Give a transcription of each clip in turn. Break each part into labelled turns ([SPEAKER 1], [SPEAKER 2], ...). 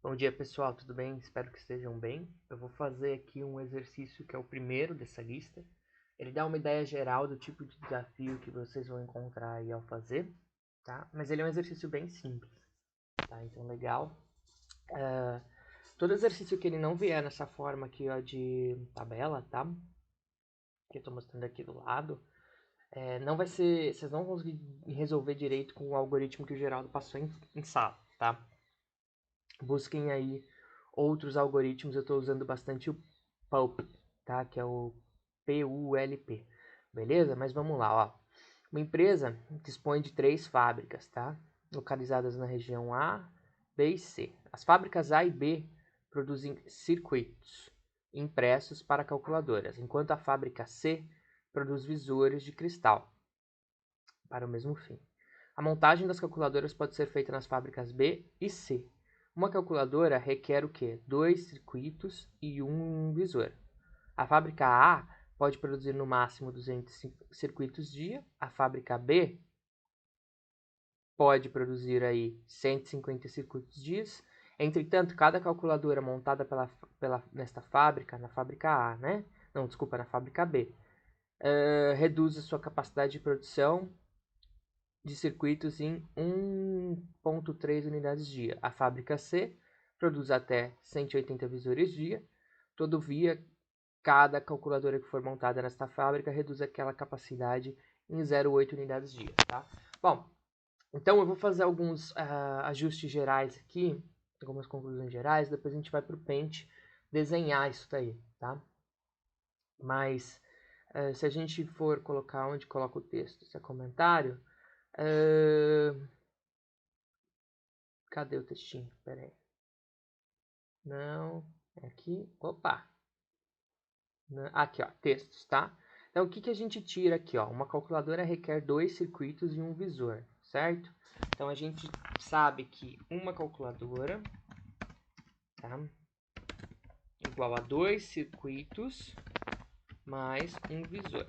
[SPEAKER 1] Bom dia, pessoal, tudo bem? Espero que estejam bem. Eu vou fazer aqui um exercício que é o primeiro dessa lista. Ele dá uma ideia geral do tipo de desafio que vocês vão encontrar aí ao fazer, tá? Mas ele é um exercício bem simples, tá? Então, legal. Todo exercício que ele não vier nessa forma aqui, ó, de tabela, tá? Que eu tô mostrando aqui do lado, não vai ser... Vocês não vão conseguir resolver direito com o algoritmo que o Geraldo passou em sala, tá? Busquem aí outros algoritmos. Eu estou usando bastante o PULP, tá? Que é o PULP, beleza? Mas vamos lá, ó. Uma empresa dispõe de 3 fábricas, tá? Localizadas na região A, B e C. As fábricas A e B produzem circuitos impressos para calculadoras, enquanto a fábrica C produz visores de cristal para o mesmo fim. A montagem das calculadoras pode ser feita nas fábricas B e C. Uma calculadora requer o quê? 2 circuitos e um visor. A fábrica A pode produzir no máximo 200 circuitos dia. A fábrica B pode produzir aí 150 circuitos dias. Entretanto, cada calculadora montada nesta fábrica, na fábrica A, né? Não, desculpa, na fábrica B, reduz a sua capacidade de produção de circuitos em 1,3 unidades dia. A fábrica C produz até 180 visores dia. Todavia, cada calculadora que for montada nesta fábrica reduz aquela capacidade em 0,8 unidades dia, tá? Bom, então eu vou fazer alguns ajustes gerais aqui, algumas conclusões gerais, depois a gente vai para o Paint desenhar isso daí, tá? Mas se a gente for colocar onde coloca o texto, se é comentário, cadê o textinho? Pera aí. Não, é aqui. Opa! Aqui, ó, textos, tá? Então, o que, que a gente tira aqui, ó? Uma calculadora requer 2 circuitos e um visor, certo? Então, a gente sabe que uma calculadora, tá? Igual a 2 circuitos mais um visor,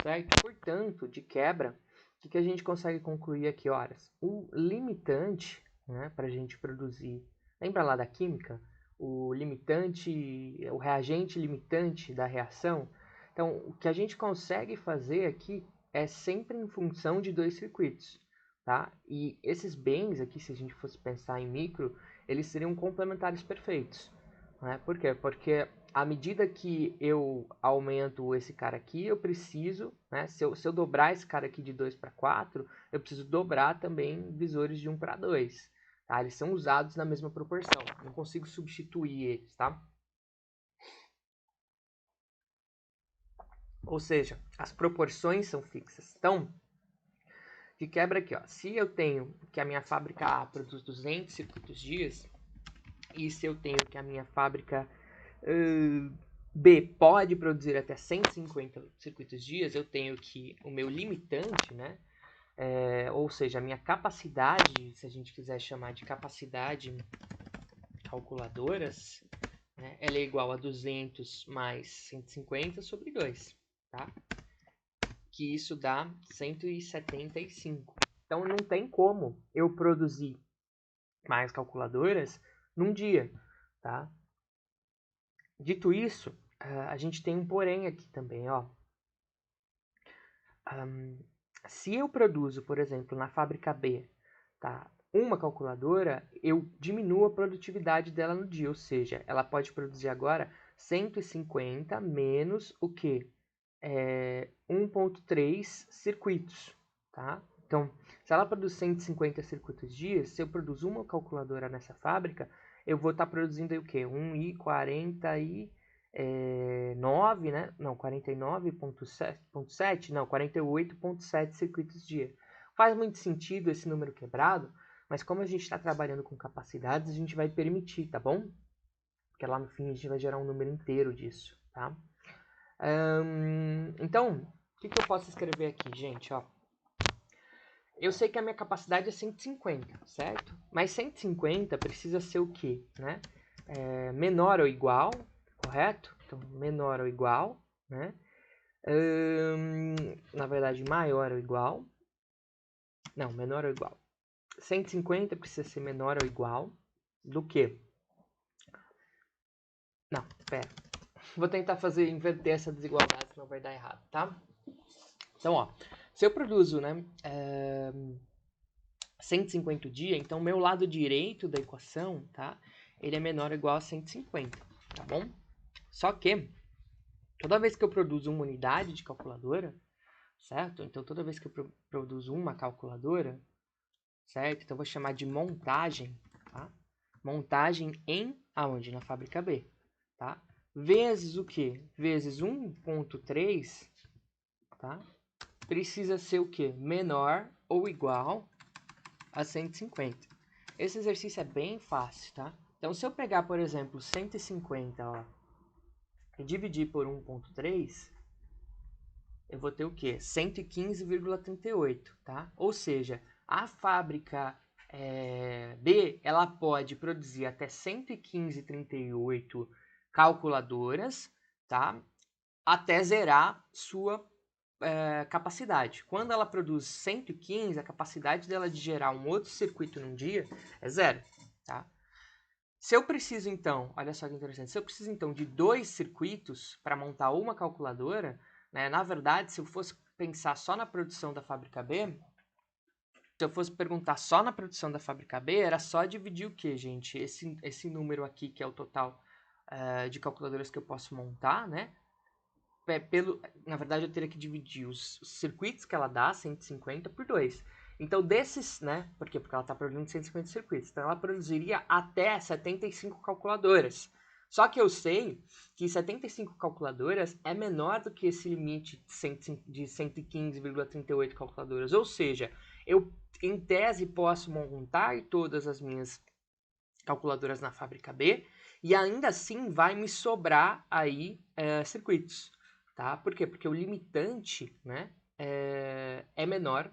[SPEAKER 1] certo? Portanto, de quebra, o que, que a gente consegue concluir aqui, horas? O limitante, né, para a gente produzir... Lembra lá da química? O limitante, o reagente limitante da reação. Então, o que a gente consegue fazer aqui é sempre em função de 2 circuitos, tá? E esses bens aqui, se a gente fosse pensar em micro, eles seriam complementares perfeitos, né? Por quê? Porque à medida que eu aumento esse cara aqui, eu preciso, né? Se eu dobrar esse cara aqui de 2 para 4, eu preciso dobrar também visores de 1 para 2. Tá? Eles são usados na mesma proporção. Não consigo substituir eles, tá? Ou seja, as proporções são fixas. Então, de quebra aqui, ó. Se eu tenho que a minha fábrica A produz 200 circuitos dias, e se eu tenho que a minha fábrica B pode produzir até 150 circuitos dias, eu tenho que o meu limitante, né? Ou seja, a minha capacidade, se a gente quiser chamar de capacidade calculadoras, né, ela é igual a 200 mais 150 sobre 2, tá? Que isso dá 175. Então não tem como eu produzir mais calculadoras num dia, tá? Dito isso, a gente tem um porém aqui também, ó. Se eu produzo, por exemplo, na fábrica B, tá, uma calculadora, eu diminuo a produtividade dela no dia, ou seja, ela pode produzir agora 150 menos o quê? 1,3 circuitos, tá? Então, se ela produz 150 circuitos dias, se eu produzo uma calculadora nessa fábrica, eu vou estar produzindo aí o quê? 1,49, né? Não, 49,7, não, 48,7 circuitos dia. Faz muito sentido esse número quebrado, mas como a gente está trabalhando com capacidades, a gente vai permitir, tá bom? Porque lá no fim a gente vai gerar um número inteiro disso, tá? Então, o que, que eu posso escrever aqui, gente? Ó, eu sei que a minha capacidade é 150, certo? Mas 150 precisa ser o quê? Né? Menor ou igual, correto? Então, menor ou igual, né? Na verdade, maior ou igual. Não, menor ou igual. 150 precisa ser menor ou igual do que? Não, espera. Vou tentar inverter essa desigualdade, senão vai dar errado, tá? Então, ó, se eu produzo, né, 150 o dia, então meu lado direito da equação, tá? Ele é menor ou igual a 150, tá bom? Só que, toda vez que eu produzo uma unidade de calculadora, certo? Então, toda vez que eu produzo uma calculadora, certo? Então, eu vou chamar de montagem, tá? Montagem em aonde? Na fábrica B, tá? Vezes o quê? Vezes 1.3, tá? Precisa ser o quê? Menor ou igual a 150. Esse exercício é bem fácil, tá? Então, se eu pegar, por exemplo, 150, ó, e dividir por 1.3, eu vou ter o quê? 115,38, tá? Ou seja, a fábrica B, ela pode produzir até 115,38 calculadoras, tá? Até zerar sua capacidade. Quando ela produz 115, a capacidade dela de gerar um outro circuito num dia é zero, tá? Se eu preciso, então, olha só que interessante, se eu preciso, então, de 2 circuitos para montar uma calculadora, né, na verdade, se eu fosse pensar só na produção da fábrica B, se eu fosse perguntar só na produção da fábrica B, era só dividir o quê, gente? Esse número aqui, que é o total de calculadoras que eu posso montar, né? Na verdade, eu teria que dividir os circuitos que ela dá, 150, por 2. Então, desses, né? Por quê? Porque ela está produzindo 150 circuitos. Então, ela produziria até 75 calculadoras. Só que eu sei que 75 calculadoras é menor do que esse limite de 115,38 calculadoras. Ou seja, eu, em tese, posso montar todas as minhas calculadoras na fábrica B e ainda assim vai me sobrar aí circuitos. Tá? Por quê? Porque o limitante, né, é menor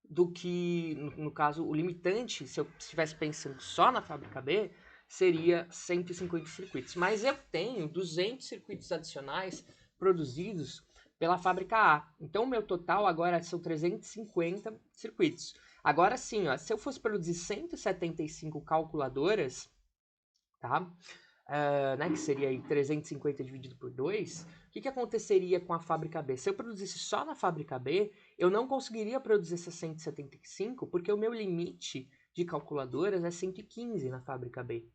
[SPEAKER 1] do que, no caso, o limitante, se eu estivesse pensando só na fábrica B, seria 150 circuitos. Mas eu tenho 200 circuitos adicionais produzidos pela fábrica A. Então, o meu total agora são 350 circuitos. Agora sim, ó, se eu fosse produzir 175 calculadoras, tá? Né, que seria aí 350 dividido por 2, o que aconteceria com a fábrica B? Se eu produzisse só na fábrica B, eu não conseguiria produzir essas 175, porque o meu limite de calculadoras é 115 na fábrica B,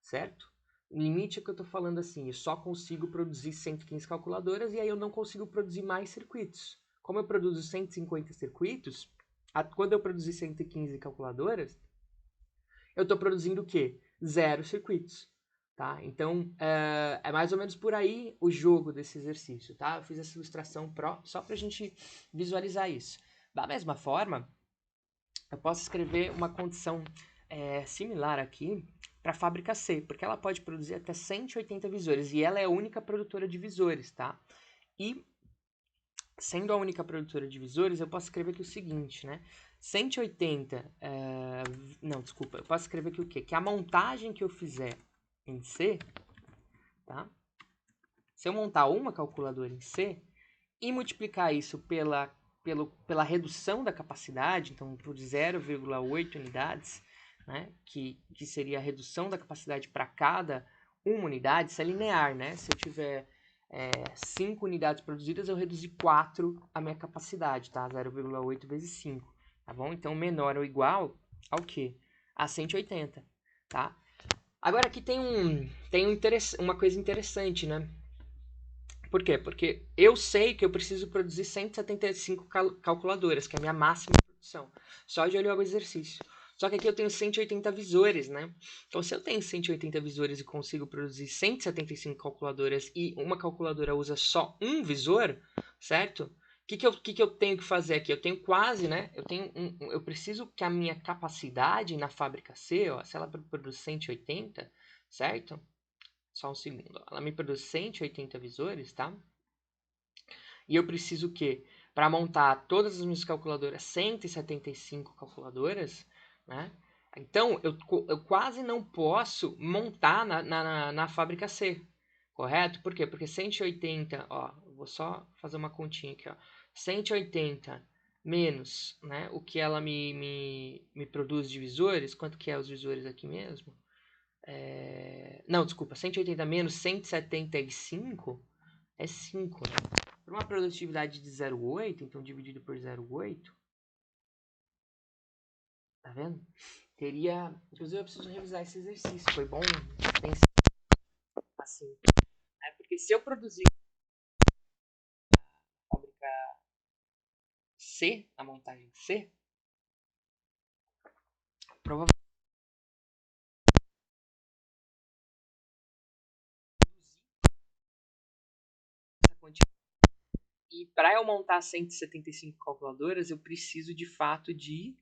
[SPEAKER 1] certo? O limite é que eu estou falando assim, eu só consigo produzir 115 calculadoras e aí eu não consigo produzir mais circuitos. Como eu produzo 150 circuitos, quando eu produzir 115 calculadoras, eu estou produzindo o quê? 0 circuitos. Tá? Então, é mais ou menos por aí o jogo desse exercício. Tá? Eu fiz essa ilustração só para a gente visualizar isso. Da mesma forma, eu posso escrever uma condição similar aqui para a fábrica C, porque ela pode produzir até 180 visores, e ela é a única produtora de visores. Tá? E, sendo a única produtora de visores, eu posso escrever aqui o seguinte, né? 180, não, desculpa, eu posso escrever aqui o quê? Que a montagem que eu fizer em C, tá? Se eu montar uma calculadora em C e multiplicar isso pela redução da capacidade, então por 0,8 unidades, né? Que seria a redução da capacidade para cada uma unidade, isso é linear, né? Se eu tiver 5 unidades produzidas, eu reduzi 4 a minha capacidade, tá? 0,8 vezes 5, tá bom? Então, menor ou igual ao quê? A 180, tá? Agora aqui tem uma coisa interessante, né? Por quê? Porque eu sei que eu preciso produzir 175 calculadoras, que é a minha máxima produção, só de olhar o exercício. Só que aqui eu tenho 180 visores, né? Então, se eu tenho 180 visores e consigo produzir 175 calculadoras e uma calculadora usa só um visor, certo? O que eu tenho que fazer aqui? Eu tenho quase, né? Eu preciso que a minha capacidade na fábrica C, ó, se ela produz 180, certo? Só um segundo. Ela me produz 180 visores, tá? E eu preciso o quê? Para montar todas as minhas calculadoras, 175 calculadoras, né? Então, eu quase não posso montar na fábrica C, correto? Por quê? Porque 180, ó, vou só fazer uma continha aqui, ó. 180 menos, né, o que ela me produz de visores, quanto que é os visores aqui mesmo? Não, desculpa, 180 menos 175 é 5, né? Para uma produtividade de 0,8, então dividido por 0,8, tá vendo? Teria... Inclusive eu preciso revisar esse exercício, foi bom pensar assim. Porque se eu produzir a fábrica C, a montagem C, provavelmente essa quantidade. E para eu montar 175 calculadoras, eu preciso de fato de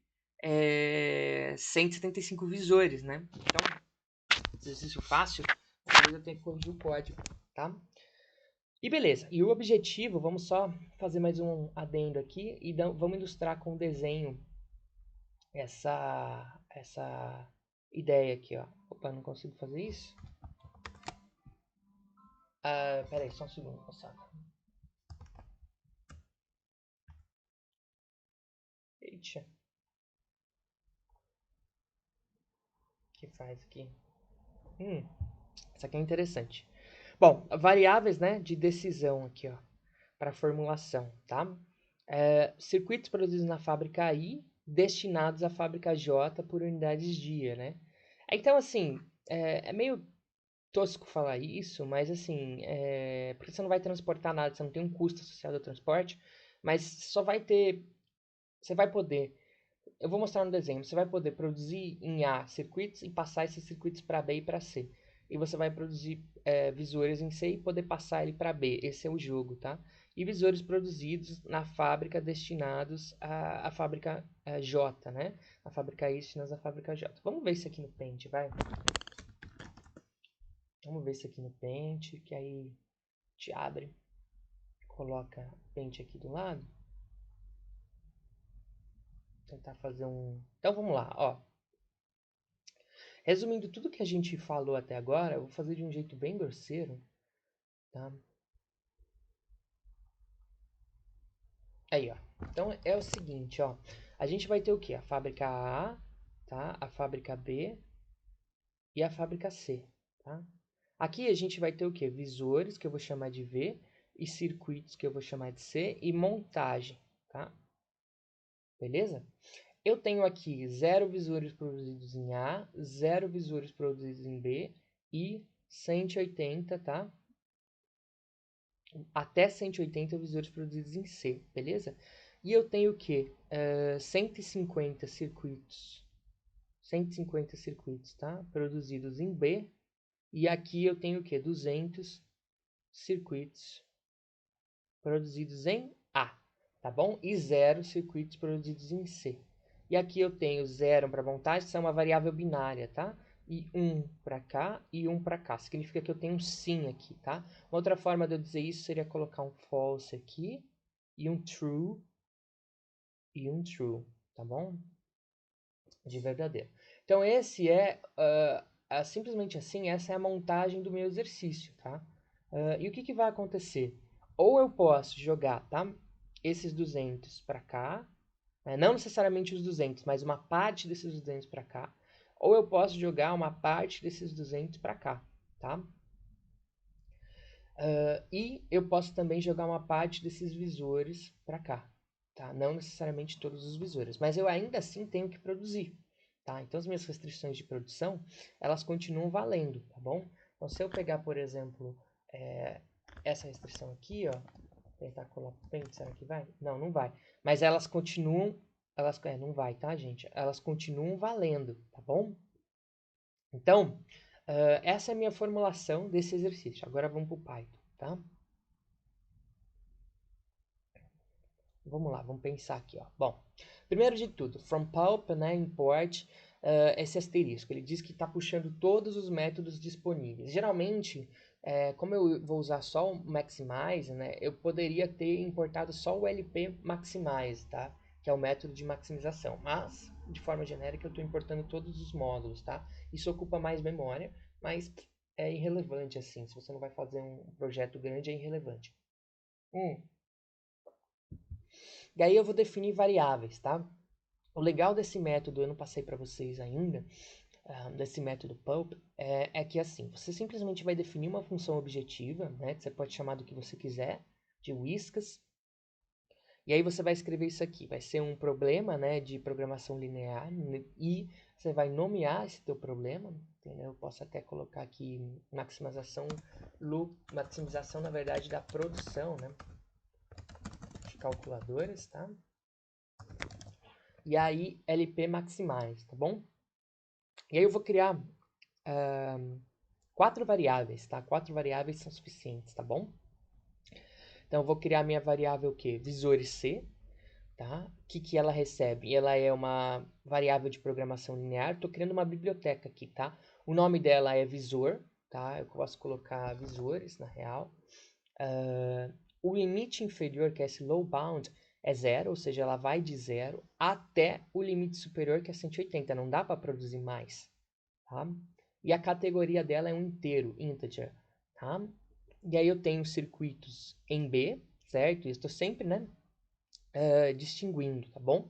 [SPEAKER 1] 175 visores, né? Então, exercício fácil, talvez eu tenha que corrigir o código, tá? E beleza, e o objetivo, vamos só fazer mais um adendo aqui e vamos ilustrar com o desenho essa ideia aqui, ó. Opa, não consigo fazer isso? Pera aí, só um segundo, moçada. Eita. O que faz aqui? Isso aqui é interessante. Bom, variáveis, né, de decisão aqui, ó, para formulação, tá? Circuitos produzidos na fábrica I destinados à fábrica J por unidades dia, né? Então, assim, é meio tosco falar isso, mas assim, porque você não vai transportar nada, você não tem um custo associado ao transporte, mas só vai ter, você vai poder, eu vou mostrar no desenho, você vai poder produzir em A circuitos e passar esses circuitos para B e para C. E você vai produzir visores em C e poder passar ele para B. Esse é o jogo, tá? E visores produzidos na fábrica destinados à fábrica J, né? A fábrica I destinados à fábrica J. Vamos ver isso aqui no Paint, vai? Vamos ver isso aqui no Paint, que aí te abre, coloca o Paint aqui do lado. Tentar fazer um... Então vamos lá, ó. Resumindo tudo que a gente falou até agora, eu vou fazer de um jeito bem grosseiro, tá? Aí, ó. Então é o seguinte, ó. A gente vai ter o quê? A fábrica A, tá? A fábrica B e a fábrica C, tá? Aqui a gente vai ter o quê? Visores, que eu vou chamar de V, e circuitos, que eu vou chamar de C, e montagem, tá? Beleza? Eu tenho aqui 0 visores produzidos em A, 0 visores produzidos em B e 180, tá? Até 180 visores produzidos em C, beleza? E eu tenho o quê? 150 circuitos. 150 circuitos, tá? Produzidos em B. E aqui eu tenho o quê? 200 circuitos produzidos em A, tá bom? E 0 circuitos produzidos em C. E aqui eu tenho 0 para montagem, isso é uma variável binária, tá? E 1 para cá e 1 para cá. Significa que eu tenho um sim aqui, tá? Uma outra forma de eu dizer isso seria colocar um false aqui e um true, tá bom? De verdadeiro. Então, esse simplesmente assim, essa é a montagem do meu exercício, tá? E o que vai acontecer? Ou eu posso jogar, tá? Esses 200 para cá, né? Não necessariamente os 200, mas uma parte desses 200 para cá. Ou eu posso jogar uma parte desses 200 para cá, tá? E eu posso também jogar uma parte desses visores para cá, tá? Não necessariamente todos os visores, mas eu ainda assim tenho que produzir, tá? Então as minhas restrições de produção, elas continuam valendo, tá bom? Então se eu pegar, por exemplo, essa restrição aqui, ó, tentar colar Paint, será que vai? Não, não vai. Mas elas continuam, não vai, tá, gente? Elas continuam valendo, tá bom? Então, essa é a minha formulação desse exercício. Agora vamos para o Python, tá? Vamos lá, vamos pensar aqui, ó. Bom, primeiro de tudo, from pulp, né, import, esse asterisco, ele diz que está puxando todos os métodos disponíveis. Geralmente, como eu vou usar só o maximize, né, eu poderia ter importado só o LP maximize, tá? Que é o método de maximização. Mas, de forma genérica, eu estou importando todos os módulos, tá? Isso ocupa mais memória, mas é irrelevante assim. Se você não vai fazer um projeto grande, é irrelevante. E aí eu vou definir variáveis, tá? O legal desse método, eu não passei para vocês ainda, desse método pulp é que assim, você simplesmente vai definir uma função objetiva, né, que você pode chamar do que você quiser, de Whiskas, e aí você vai escrever isso aqui, vai ser um problema, né, de programação linear, e você vai nomear esse teu problema, entendeu? Eu posso até colocar aqui maximização, na verdade, da produção, né, de calculadoras, tá? E aí, LP maximize, tá bom? E aí eu vou criar 4 variáveis, tá? 4 variáveis são suficientes, tá bom? Então eu vou criar minha variável o quê? Visores C, tá? O que ela recebe? Ela é uma variável de programação linear. Estou criando uma biblioteca aqui, tá? O nome dela é visor, tá? Eu posso colocar visores, na real. O limite inferior, que é esse low bound, é 0, ou seja, ela vai de 0 até o limite superior, que é 180. Não dá para produzir mais, tá? E a categoria dela é um inteiro, integer, tá? E aí eu tenho circuitos em B, certo? E estou sempre, né, distinguindo, tá bom?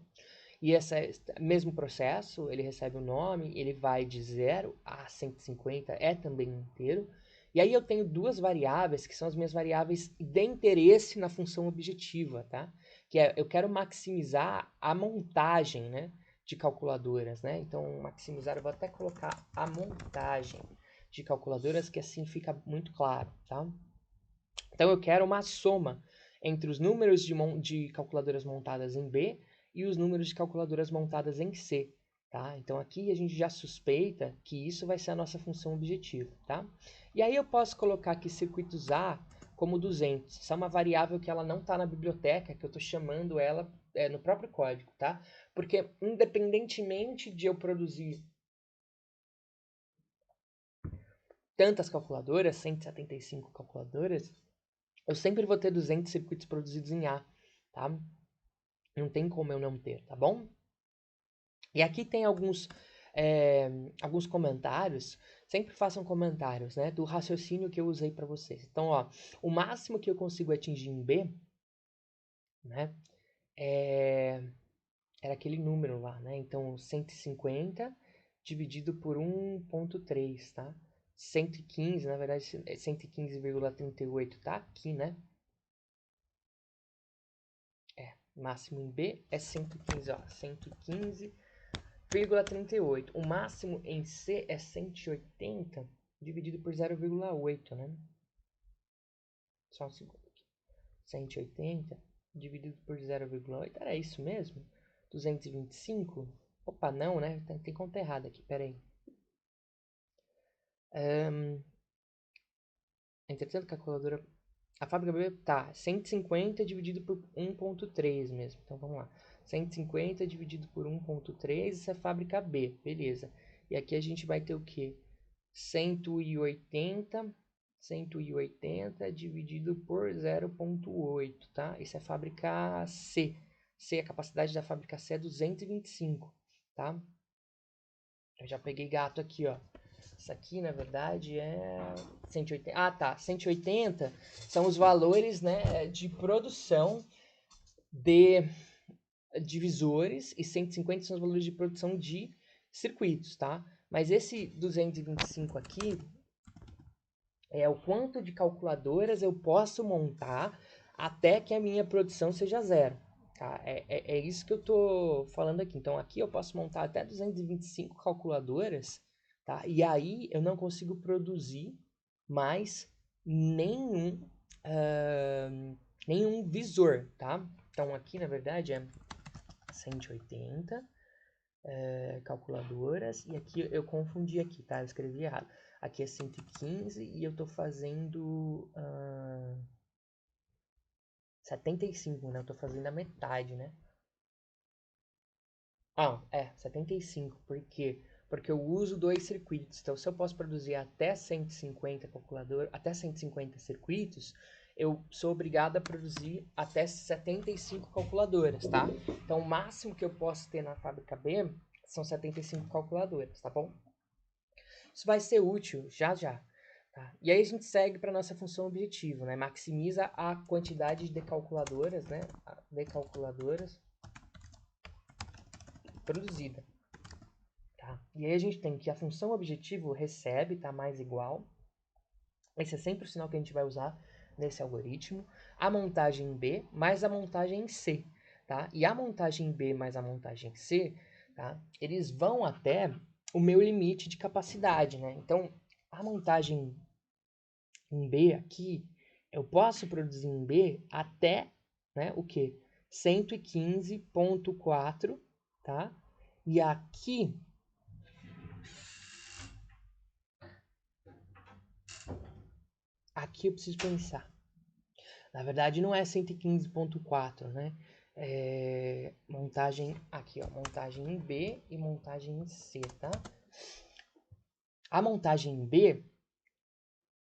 [SPEAKER 1] E esse mesmo processo, ele recebe o nome, ele vai de 0 a 150, é também inteiro. E aí eu tenho duas variáveis, que são as minhas variáveis de interesse na função objetiva, tá? Que é, eu quero maximizar a montagem, né, de calculadoras, né? Então, maximizar, eu vou até colocar a montagem de calculadoras, que assim fica muito claro, tá? Então, eu quero uma soma entre os números de calculadoras montadas em B e os números de calculadoras montadas em C, tá? Então, aqui a gente já suspeita que isso vai ser a nossa função objetiva, tá? E aí eu posso colocar aqui circuitos A como 200. Isso é uma variável que ela não está na biblioteca, que eu estou chamando ela no próprio código, tá? Porque, independentemente de eu produzir tantas calculadoras, 175 calculadoras, eu sempre vou ter 200 circuitos produzidos em A, tá? Não tem como eu não ter, tá bom? E aqui tem alguns comentários. Sempre façam comentários, né? Do raciocínio que eu usei para vocês. Então, ó, o máximo que eu consigo atingir em B, né? Era aquele número lá, né? Então, 150 dividido por 1.3, tá? 115, na verdade, 115,38 tá aqui, né? Máximo em B é 115, ó. 115,38. O máximo em C é 180 dividido por 0,8, né? Só um segundo aqui. 180 dividido por 0,8. Era isso mesmo? 225? Opa, não, né? Tem conta errada aqui, peraí. Entretanto, calculadora... A fábrica B tá 150 dividido por 1.3 mesmo. Então, vamos lá. 150 dividido por 1.3, isso é fábrica B, beleza. E aqui a gente vai ter o quê? 180 dividido por 0.8, tá? Isso é fábrica C. C, a capacidade da fábrica C é 225, tá? Eu já peguei gato aqui, ó. Isso aqui, na verdade, é 180. Ah, tá. 180 são os valores, né, de produção de divisores e 150 são os valores de produção de circuitos, tá? Mas esse 225 aqui é o quanto de calculadoras eu posso montar até que a minha produção seja 0. Tá? É isso que eu estou falando aqui. Então, aqui eu posso montar até 225 calculadoras, tá? E aí eu não consigo produzir mais nenhum, nenhum visor, tá? Então, aqui, na verdade, é 180 calculadoras. E aqui eu confundi aqui, tá? Eu escrevi errado. Aqui é 115 e eu tô fazendo 75, né? Eu tô fazendo a metade, né? Ah, 75. Por quê? Porque eu uso dois circuitos. Então, se eu posso produzir até 150 até 150 circuitos, eu sou obrigado a produzir até 75 calculadoras, tá? Então, o máximo que eu posso ter na fábrica B são 75 calculadoras, tá bom? Isso vai ser útil já já. Tá? E aí a gente segue para nossa função objetivo, né? Maximiza a quantidade de calculadoras, né? De calculadoras produzida. Tá? E aí a gente tem que a função objetivo recebe, tá mais igual. Esse é sempre o sinal que a gente vai usar nesse algoritmo. A montagem B mais a montagem C. Tá? E a montagem B mais a montagem C, tá? Eles vão até o meu limite de capacidade, né? Então, a montagem em B aqui, eu posso produzir em B até, né, o quê? 115.4, tá? E aqui eu preciso pensar. Na verdade, não é 115.4, né? Montagem aqui, ó, montagem em B e montagem em C, tá? A montagem em B,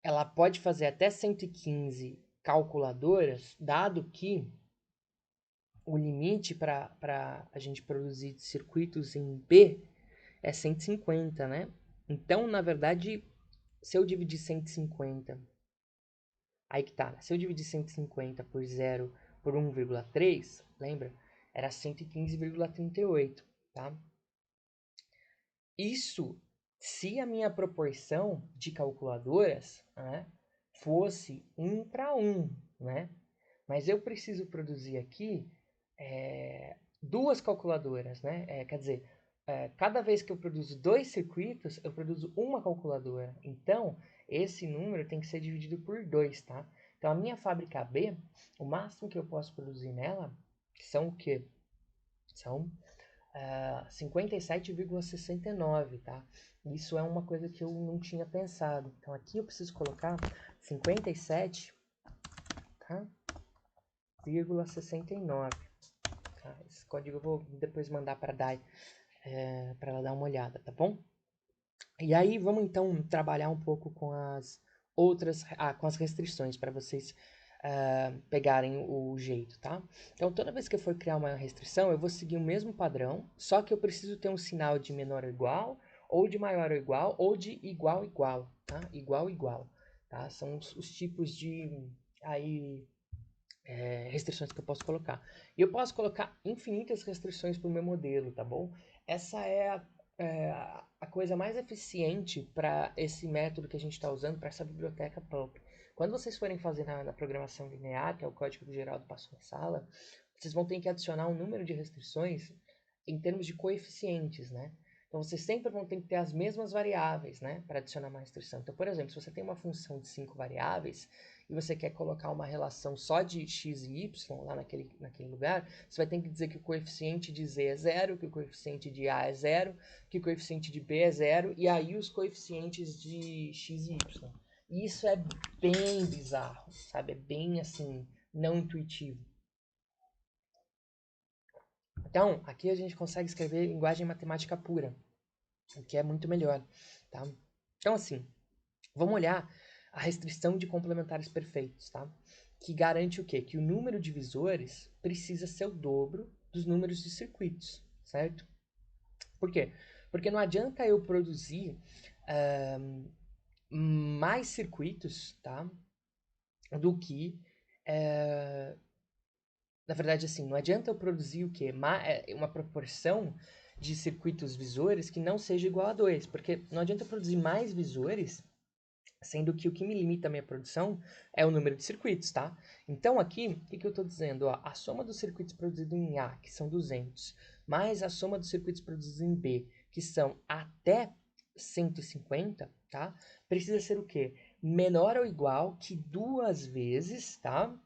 [SPEAKER 1] ela pode fazer até 115 calculadoras, dado que o limite para a gente produzir circuitos em B é 150, né? Então, na verdade, se eu dividir 150, aí que tá, né? Se eu dividir 150 por 0 por 1,3, lembra? Era 115,38, tá? Isso se a minha proporção de calculadoras, né, fosse 1 para 1, né? Mas eu preciso produzir aqui duas calculadoras, né? Quer dizer, cada vez que eu produzo 2 circuitos, eu produzo uma calculadora. Então, esse número tem que ser dividido por 2, tá? Então, a minha fábrica B, o máximo que eu posso produzir nela são o quê? São 57,69, tá? Isso é uma coisa que eu não tinha pensado. Então, aqui eu preciso colocar 57, tá? 0,69. Tá? Esse código eu vou depois mandar para a Dai, para ela dar uma olhada, tá bom? E aí vamos então trabalhar um pouco com as outras, com as restrições para vocês pegarem o jeito, tá? Então toda vez que eu for criar uma restrição, eu vou seguir o mesmo padrão, só que eu preciso ter um sinal de menor ou igual, ou de maior ou igual, ou de igual igual, tá? Igual igual, tá? São os tipos de aí restrições que eu posso colocar. E eu posso colocar infinitas restrições para o meu modelo, tá bom? Essa é a coisa mais eficiente para esse método que a gente está usando, para essa biblioteca Pulp. Quando vocês forem fazer na programação linear, que é o código que o Geraldo passou na sala, vocês vão ter que adicionar um número de restrições em termos de coeficientes, né? Então, vocês sempre vão ter que ter as mesmas variáveis, né, para adicionar uma restrição. Então, por exemplo, se você tem uma função de 5 variáveis, e você quer colocar uma relação só de x e y lá naquele lugar, você vai ter que dizer que o coeficiente de z é 0, que o coeficiente de a é 0, que o coeficiente de b é 0, e aí os coeficientes de x e y. E isso é bem bizarro, sabe? É bem, assim, não intuitivo. Então, aqui a gente consegue escrever linguagem matemática pura, o que é muito melhor, tá? Então, assim, vamos olhar a restrição de complementares perfeitos, tá? Que garante o quê? Que o número de visores precisa ser o dobro dos números de circuitos, certo? Por quê? Porque não adianta eu produzir mais circuitos, tá? Do que... na verdade, assim, não adianta eu produzir o quê? Uma proporção de circuitos visores que não seja igual a 2, porque não adianta eu produzir mais visores, sendo que o que me limita a minha produção é o número de circuitos, tá? Então aqui, o que eu estou dizendo? Ó, a soma dos circuitos produzidos em A, que são 200, mais a soma dos circuitos produzidos em B, que são até 150, tá? Precisa ser o quê? Menor ou igual que 2 vezes, tá?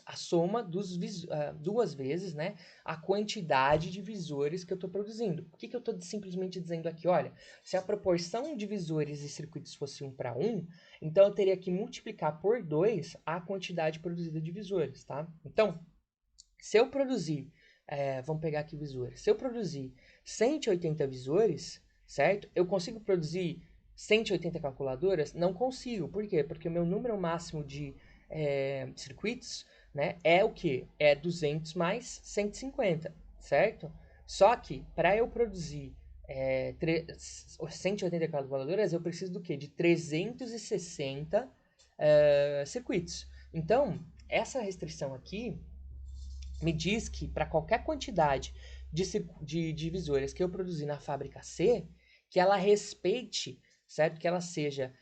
[SPEAKER 1] A soma duas vezes, né, a quantidade de visores que eu estou produzindo. O que eu estou simplesmente dizendo aqui? Olha, se a proporção de visores e circuitos fosse 1 para 1, então eu teria que multiplicar por 2 a quantidade produzida de visores, tá? Então, se eu produzir, vamos pegar aqui visores, se eu produzir 180 visores, certo? Eu consigo produzir 180 calculadoras? Não consigo. Por quê? Porque o meu número máximo de circuitos, né, é o que? É 200 mais 150, certo? Só que, para eu produzir 180 calculadoras, eu preciso do quê? De 360 circuitos. Então, essa restrição aqui me diz que para qualquer quantidade de divisores que eu produzi na fábrica C, que ela respeite, certo? Que ela seja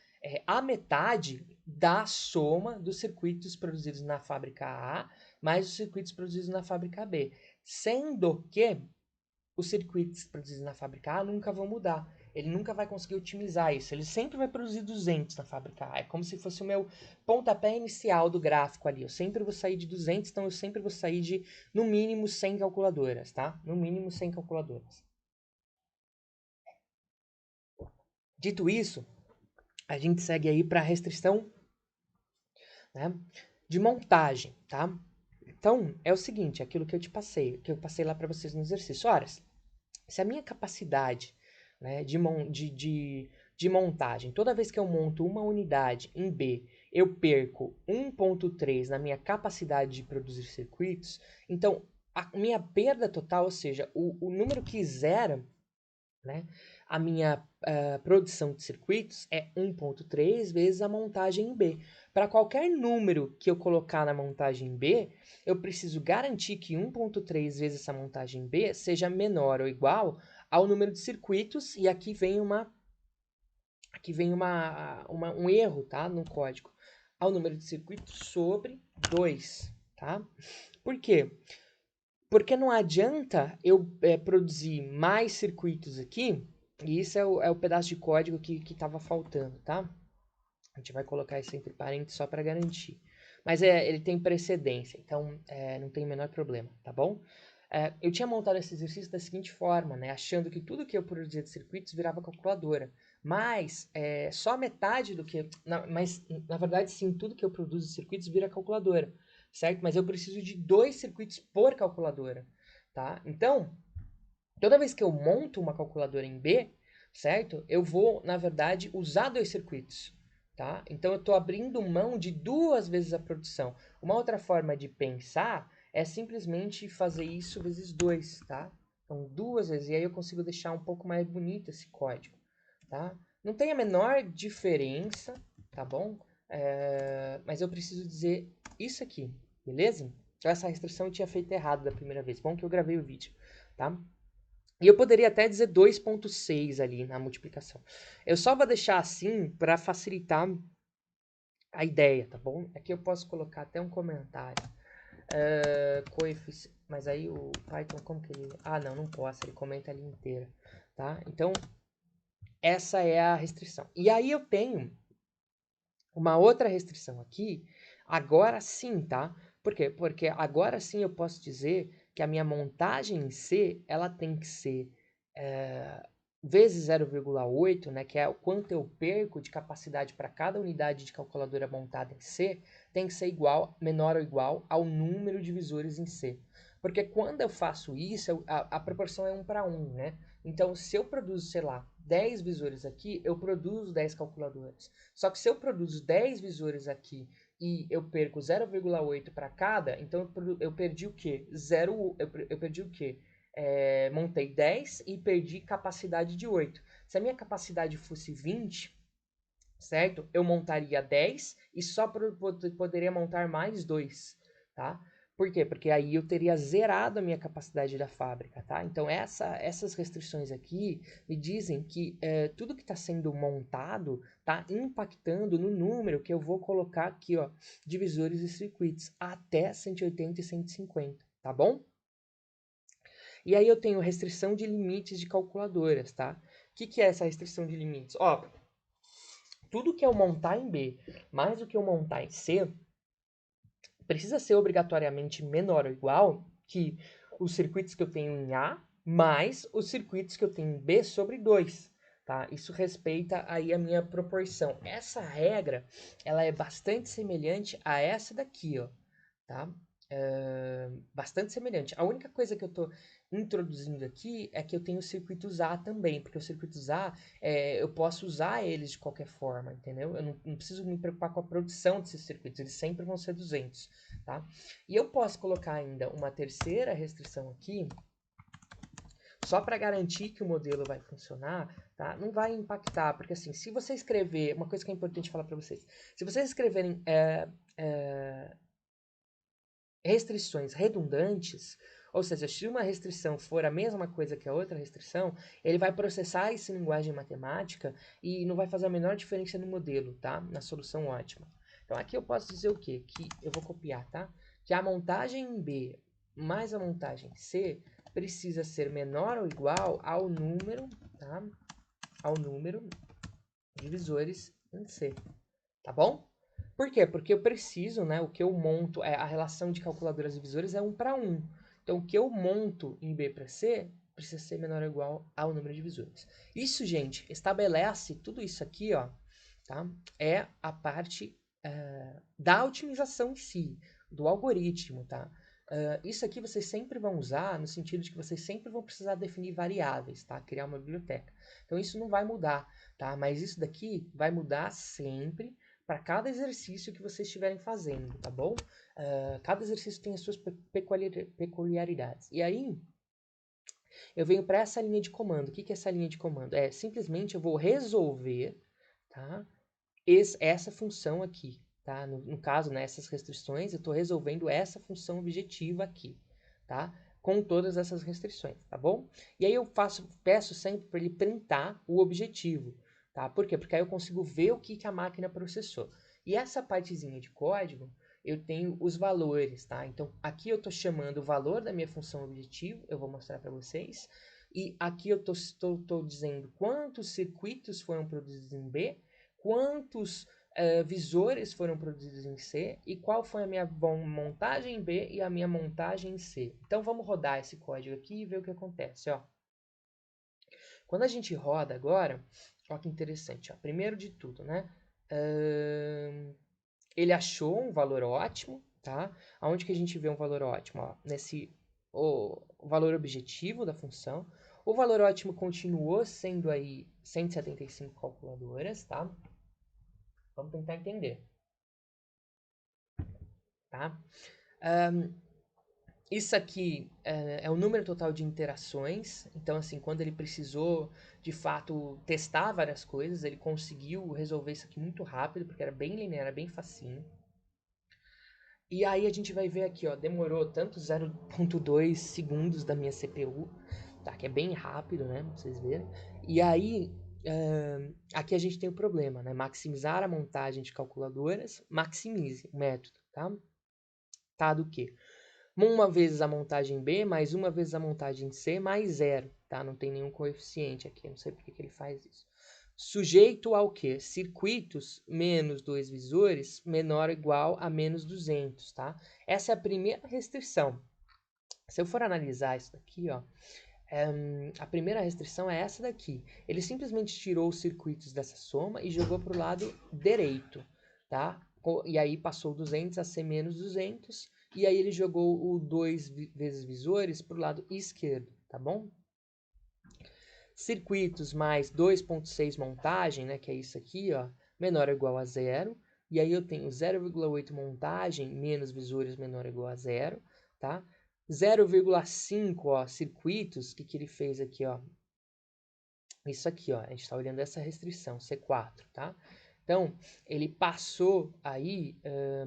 [SPEAKER 1] a metade da soma dos circuitos produzidos na fábrica A mais os circuitos produzidos na fábrica B. Sendo que os circuitos produzidos na fábrica A nunca vão mudar. Ele nunca vai conseguir otimizar isso. Ele sempre vai produzir 200 na fábrica A. É como se fosse o meu pontapé inicial do gráfico ali. Eu sempre vou sair de 200, então eu sempre vou sair de, no mínimo, 100 calculadoras, tá? No mínimo, 100 calculadoras. Dito isso, a gente segue aí para a restrição, né, de montagem, tá? Então, é o seguinte, aquilo que eu te passei, que eu passei lá para vocês no exercício. Ora, se a minha capacidade, né, de montagem, toda vez que eu monto uma unidade em B, eu perco 1,3 na minha capacidade de produzir circuitos, então a minha perda total, ou seja, o número que zera, né, a minha produção de circuitos é 1,3 vezes a montagem em B. Para qualquer número que eu colocar na montagem em B, eu preciso garantir que 1,3 vezes essa montagem em B seja menor ou igual ao número de circuitos, e aqui vem um erro, tá, no código, ao número de circuitos sobre 2, tá? Por quê? Porque não adianta eu produzir mais circuitos aqui, e isso é o pedaço de código que estava faltando, tá? A gente vai colocar isso entre parênteses só para garantir. Mas ele tem precedência, então não tem o menor problema, tá bom? Eu tinha montado esse exercício da seguinte forma, né? Achando que tudo que eu produzia de circuitos virava calculadora. Mas só metade do que... Mas, na verdade, sim, tudo que eu produzo de circuitos vira calculadora, certo? Mas eu preciso de 2 circuitos por calculadora, tá? Então, toda vez que eu monto uma calculadora em B, certo? Eu vou, na verdade, usar 2 circuitos, tá? Então, eu estou abrindo mão de 2 vezes a produção. Uma outra forma de pensar é simplesmente fazer isso vezes 2, tá? Então, 2 vezes. E aí eu consigo deixar um pouco mais bonito esse código, tá? Não tem a menor diferença, tá bom? Mas eu preciso dizer isso aqui, beleza? Então, essa restrição eu tinha feito errado da primeira vez. Bom que eu gravei o vídeo, tá? E eu poderia até dizer 2,6 ali na multiplicação. Eu só vou deixar assim para facilitar a ideia, tá bom? Aqui eu posso colocar até um comentário. Mas aí o Python, como que ele... Ah, não posso. Ele comenta ali inteira, tá? Então, essa é a restrição. E aí eu tenho uma outra restrição aqui, agora sim, tá? Por quê? Porque agora sim eu posso dizer que a minha montagem em C, ela tem que ser vezes 0,8, né, que é o quanto eu perco de capacidade para cada unidade de calculadora montada em C, tem que ser igual, menor ou igual ao número de visores em C. Porque quando eu faço isso, a proporção é 1 para 1, né? Então, se eu produzo, sei lá, 10 visores aqui, eu produzo 10 calculadoras. Só que se eu produzo 10 visores aqui e eu perco 0,8 para cada, então eu perdi o quê? Eu perdi o quê? Montei 10 e perdi capacidade de 8. Se a minha capacidade fosse 20, certo? Eu montaria 10 e só poderia montar mais 2, tá? Por quê? Porque aí eu teria zerado a minha capacidade da fábrica, tá? Então essas restrições aqui me dizem que tudo que está sendo montado está impactando no número que eu vou colocar aqui, ó, divisores e circuitos, até 180 e 150, tá bom? E aí eu tenho restrição de limites de calculadoras, tá? O que é essa restrição de limites? Ó, tudo que eu montar em B mais o que eu montar em C precisa ser obrigatoriamente menor ou igual que os circuitos que eu tenho em A mais os circuitos que eu tenho em B sobre 2. Tá? Isso respeita aí a minha proporção. Essa regra ela é bastante semelhante a essa daqui, ó, tá? Bastante semelhante. A única coisa que eu estou introduzindo aqui é que eu tenho circuitos A também, porque os circuitos A eu posso usar eles de qualquer forma, entendeu? Eu não preciso me preocupar com a produção desses circuitos, eles sempre vão ser 200, tá? E eu posso colocar ainda uma terceira restrição aqui, só para garantir que o modelo vai funcionar, tá? Não vai impactar, porque assim, se você escrever, uma coisa que é importante falar para vocês, se vocês escreverem restrições redundantes, Ou seja, se uma restrição for a mesma coisa que a outra restrição, ele vai processar isso em linguagem matemática e não vai fazer a menor diferença no modelo, tá? Na solução ótima. Então aqui eu posso dizer o quê? Que eu vou copiar, tá? Que a montagem B mais a montagem C precisa ser menor ou igual ao número, tá? Ao número de visores em C, tá bom? Por quê? Porque eu preciso, né? O que eu monto, a relação de calculadoras divisores é 1 para 1. Então, o que eu monto em B para C precisa ser menor ou igual ao número de visores. Isso, gente, estabelece tudo isso aqui, ó, tá? É a parte da otimização em si, do algoritmo, tá? Isso aqui vocês sempre vão usar no sentido de que vocês sempre vão precisar definir variáveis, tá? Criar uma biblioteca. Então, isso não vai mudar, tá? Mas isso daqui vai mudar sempre para cada exercício que vocês estiverem fazendo, tá bom? Cada exercício tem as suas peculiaridades. E aí, eu venho para essa linha de comando. O que é essa linha de comando? É simplesmente eu vou resolver, tá? Essa função aqui, tá? No caso, nessas restrições, eu estou resolvendo essa função objetiva aqui, tá? Com todas essas restrições, tá bom? E aí eu peço sempre para ele printar o objetivo, tá? Por quê? Porque aí eu consigo ver o que a máquina processou. E essa partezinha de código, eu tenho os valores, tá? Então, aqui eu estou chamando o valor da minha função objetivo, eu vou mostrar para vocês. E aqui eu estou dizendo quantos circuitos foram produzidos em B, quantos visores foram produzidos em C e qual foi a minha montagem em B e a minha montagem em C. Então, vamos rodar esse código aqui e ver o que acontece, ó. Quando a gente roda agora, ó que interessante, ó. Primeiro de tudo, né? Ele achou um valor ótimo, tá? Aonde que a gente vê um valor ótimo? Ó, o valor objetivo da função. O valor ótimo continuou sendo aí 175 calculadoras, tá? Vamos tentar entender, tá? Isso aqui é o número total de interações. Então, assim, quando ele precisou, de fato, testar várias coisas, ele conseguiu resolver isso aqui muito rápido, porque era bem linear, era bem facinho. E aí a gente vai ver aqui, ó, demorou tanto 0.2 segundos da minha CPU, tá? Que é bem rápido, né? Pra vocês verem. E aí, aqui a gente tem o problema, né? Maximizar a montagem de calculadoras, maximize o método, tá? Tá do quê? Uma vezes a montagem B, mais uma vezes a montagem C, mais zero, tá? Não tem nenhum coeficiente aqui, não sei por que ele faz isso. Sujeito ao quê? Circuitos menos 2 visores menor ou igual a menos 200, tá? Essa é a primeira restrição. Se eu for analisar isso daqui, ó, a primeira restrição é essa daqui. Ele simplesmente tirou os circuitos dessa soma e jogou para o lado direito, tá? E aí passou 200 a ser menos 200, e aí ele jogou o 2 vezes visores para o lado esquerdo, tá bom? Circuitos mais 2.6 montagem, né, que é isso aqui, ó, menor ou igual a zero. E aí eu tenho 0,8 montagem menos visores menor ou igual a zero, tá? 0,5, ó, circuitos, o que ele fez aqui, ó? Isso aqui, ó, a gente está olhando essa restrição, C4, tá? Então, ele passou aí,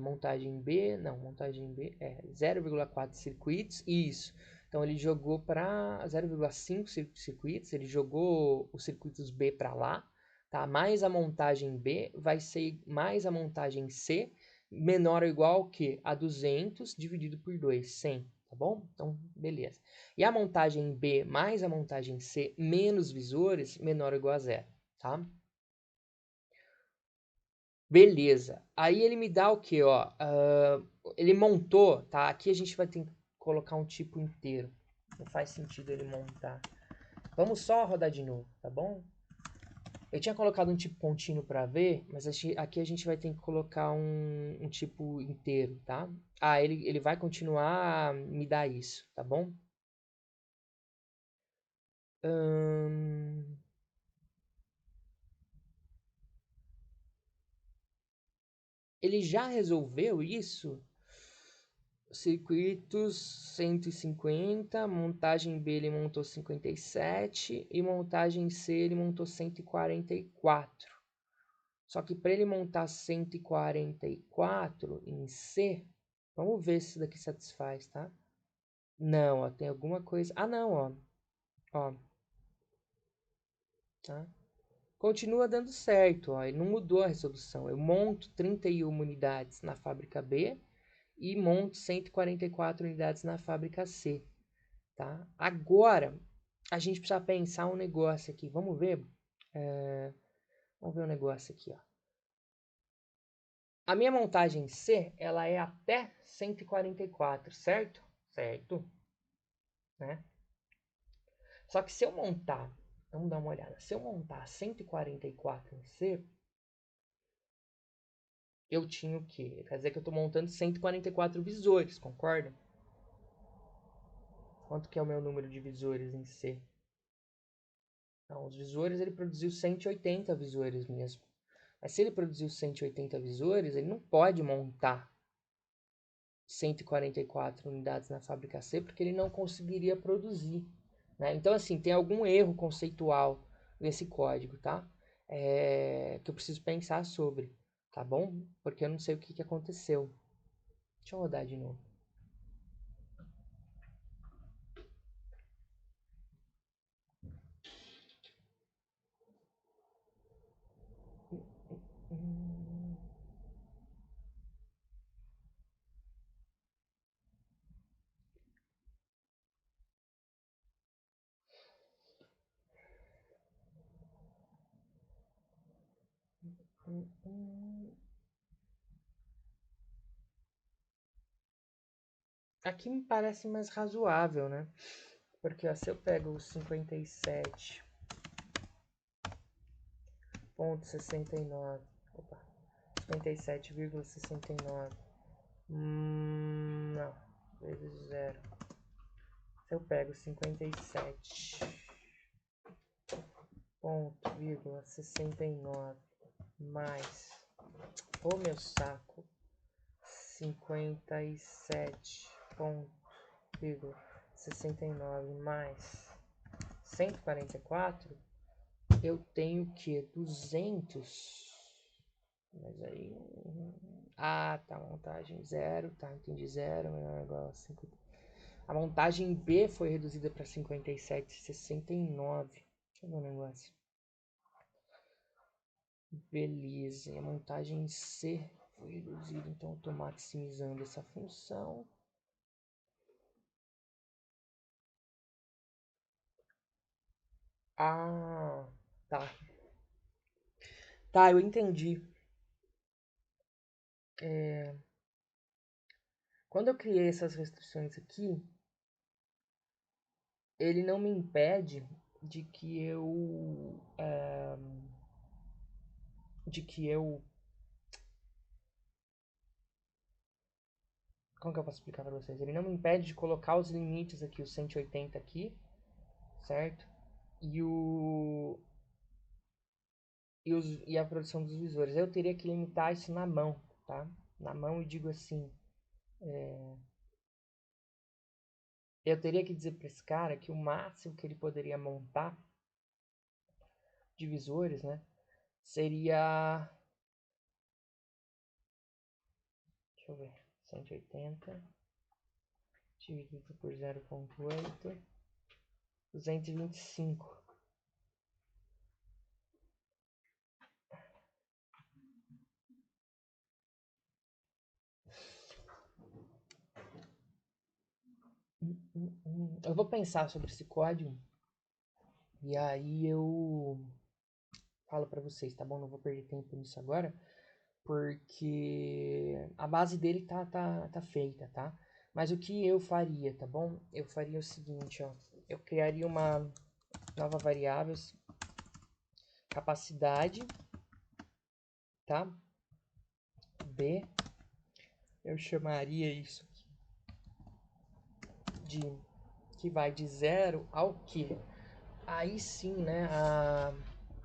[SPEAKER 1] montagem B, não, montagem B é 0,4 circuitos, isso. Então, ele jogou para 0,5 circuitos, ele jogou os circuitos B para lá, tá? Mais a montagem B vai ser mais a montagem C, menor ou igual que a 200 dividido por 2, 100, tá bom? Então, beleza. E a montagem B mais a montagem C menos visores, menor ou igual a zero, tá? Beleza. Aí ele me dá o quê, ó? Ele montou, tá? Aqui a gente vai ter que colocar um tipo inteiro. Não faz sentido ele montar. Vamos só rodar de novo, tá bom? Eu tinha colocado um tipo contínuo para ver, mas aqui a gente vai ter que colocar um tipo inteiro, tá? Ah, ele vai continuar a me dar isso, tá bom? Ele já resolveu isso? Circuitos 150, montagem B ele montou 57 e montagem C ele montou 144. Só que para ele montar 144 em C, vamos ver se isso daqui satisfaz, tá? Não, ó, tem alguma coisa... Ah, não, ó. Ó. Tá? Continua dando certo, ó. E não mudou a resolução. Eu monto 31 unidades na fábrica B e monto 144 unidades na fábrica C, tá? Agora, a gente precisa pensar um negócio aqui. Vamos ver? Vamos ver um negócio aqui, ó. A minha montagem C, ela é até 144, certo? Certo, né? Só que se eu montar, vamos dar uma olhada. Se eu montar 144 em C, eu tinha o quê? Quer dizer que eu estou montando 144 visores, concorda? Quanto que é o meu número de visores em C? Então, os visores, ele produziu 180 visores mesmo. Mas se ele produziu 180 visores, ele não pode montar 144 unidades na fábrica C, porque ele não conseguiria produzir, né? Então, assim, tem algum erro conceitual nesse código, tá? Que eu preciso pensar sobre, tá bom? Porque eu não sei o que aconteceu. Deixa eu rodar de novo. Aqui me parece mais razoável, né? Porque ó, se eu pego o 57,69, opa, 57,69, não, vezes zero. Se eu pego 57,69 mais, ô meu saco, 57,69 mais 144, eu tenho que 200. Mas aí. Ah, tá. Montagem 0. Tá, entendi. 0 menor igual a 5. A montagem B foi reduzida para 57,69. Deixa eu ver um negócio. Beleza. E a montagem C foi reduzida. Então, eu estou maximizando essa função. Ah, tá. Tá, eu entendi. Quando eu criei essas restrições aqui, ele não me impede de que eu. De que eu. Como que eu posso explicar para vocês? Ele não me impede de colocar os limites aqui, os 180 aqui, certo? E o. E a produção dos visores. Eu teria que limitar isso na mão, tá? Na mão e digo assim. Eu teria que dizer para esse cara que o máximo que ele poderia montar de visores, né? Seria. Deixa eu ver. 180 dividido por 0,8. 225. Eu vou pensar sobre esse código e aí eu falo para vocês, tá bom? Não vou perder tempo nisso agora, porque a base dele tá feita, tá? Mas o que eu faria, tá bom? Eu faria o seguinte, ó. Eu criaria uma nova variável, capacidade, tá? B. Eu chamaria isso de que vai de 0 ao que? Aí sim, né?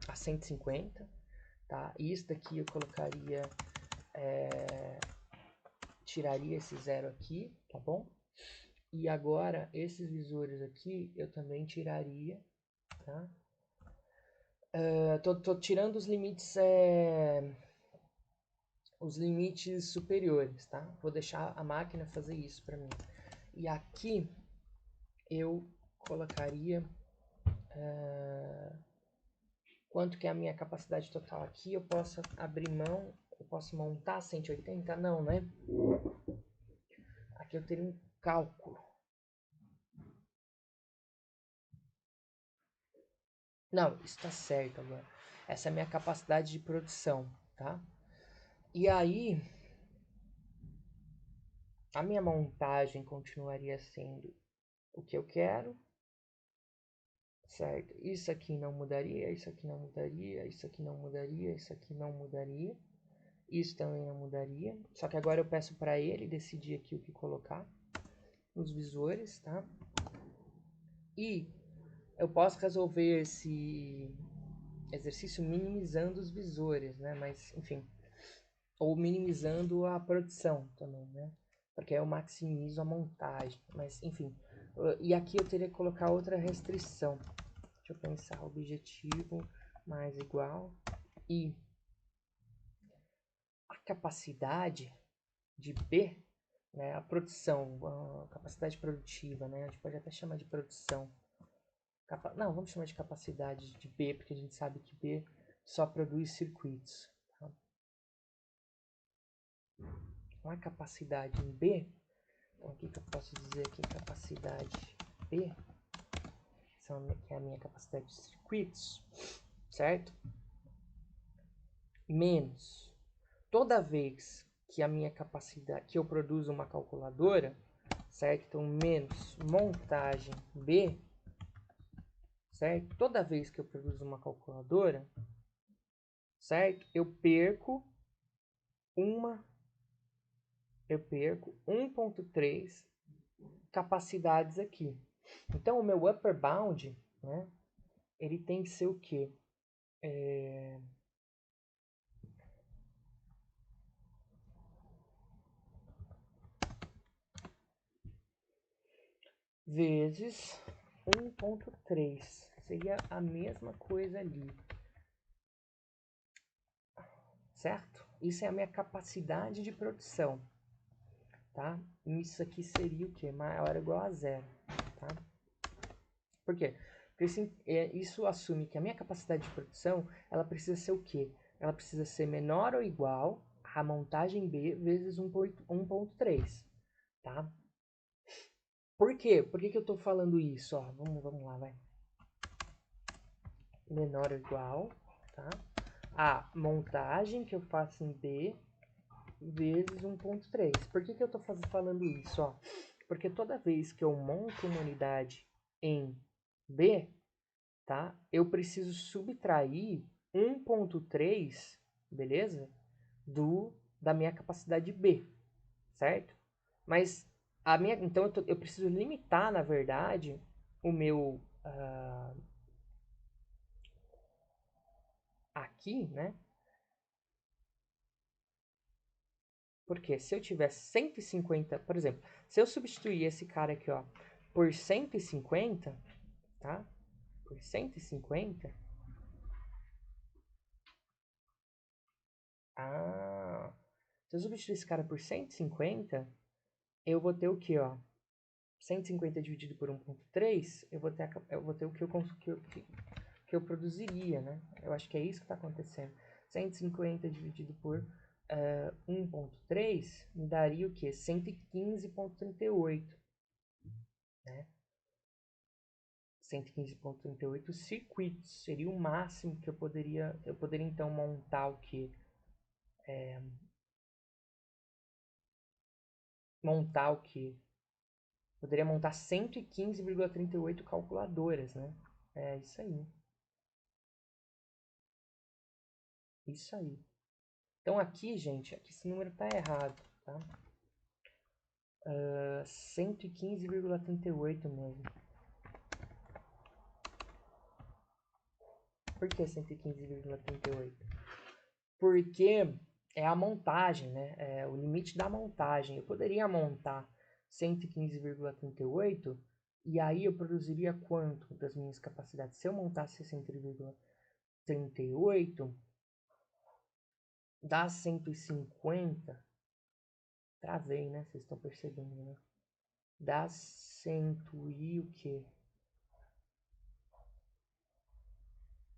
[SPEAKER 1] A 150, tá? Isso daqui eu colocaria, tiraria esse 0 aqui, tá bom? E agora, esses visores aqui, eu também tiraria, tá? Tô tirando os limites superiores, tá? Vou deixar a máquina fazer isso para mim. E aqui, eu colocaria quanto que é a minha capacidade total aqui. Eu posso abrir mão, eu posso montar 180? Não, né? Aqui eu teria um cálculo. Não, isso está certo agora. Essa é a minha capacidade de produção, tá? E aí, a minha montagem continuaria sendo o que eu quero, certo? Isso aqui não mudaria, isso aqui não mudaria, isso aqui não mudaria, isso aqui não mudaria. Isso também não mudaria. Só que agora eu peço para ele decidir aqui o que colocar nos visores, tá? E eu posso resolver esse exercício minimizando os visores, né? Mas, enfim, ou minimizando a produção também, né? Porque aí eu maximizo a montagem. Mas, enfim, e aqui eu teria que colocar outra restrição. Deixa eu pensar, objetivo mais igual. E a capacidade de B, né, a produção, a capacidade produtiva, né? A gente pode até chamar de produção. Não, vamos chamar de capacidade de B, porque a gente sabe que B só produz circuitos. Tá? Então, a capacidade em B, então o que eu posso dizer aqui? Capacidade B, que é a minha capacidade de circuitos, certo? Menos toda vez que a minha capacidade, que eu produzo uma calculadora, certo? Então, menos montagem B, certo? Toda vez que eu produzo uma calculadora, certo? Eu perco 1.3 capacidades aqui. Então, o meu upper bound, né? Ele tem que ser o quê? Vezes 1.3. Seria a mesma coisa ali. Certo? Isso é a minha capacidade de produção. Tá? Isso aqui seria o quê? Maior ou igual a zero. Tá? Por quê? Porque isso assume que a minha capacidade de produção, ela precisa ser o quê? Ela precisa ser menor ou igual a montagem B vezes 1.3. Tá? Por quê? Por que eu estou falando isso? Ó, vamos lá, vai. Menor ou igual, tá? A montagem que eu faço em B vezes 1.3. Por que eu estou falando isso? Ó? Porque toda vez que eu monto uma unidade em B, tá? Eu preciso subtrair 1.3, beleza? Da minha capacidade B, certo? Mas então eu preciso limitar, na verdade, o meu aqui, né? Porque se eu tiver 150, por exemplo, se eu substituir esse cara aqui, ó, por 150, tá? Por 150. Ah, se eu substituir esse cara por 150, eu vou ter o que, ó? 150 dividido por 1.3, eu vou ter o que eu produziria, né? Eu acho que é isso que está acontecendo. 150 dividido por 1.3 me daria o quê? 115.38, né? 115.38 circuitos. Seria o máximo que eu poderia então montar o quê? Montar o quê? Poderia montar 115,38 calculadoras, né? É isso aí. Isso aí. Então aqui, gente, aqui esse número tá errado, tá? 115,38 mesmo. Por que 115,38? Porque é a montagem, né? É o limite da montagem. Eu poderia montar 115,38 e aí eu produziria quanto das minhas capacidades? Se eu montasse 100,38, dá 150. Travei, né? Vocês estão percebendo, né? dá 100 e o quê?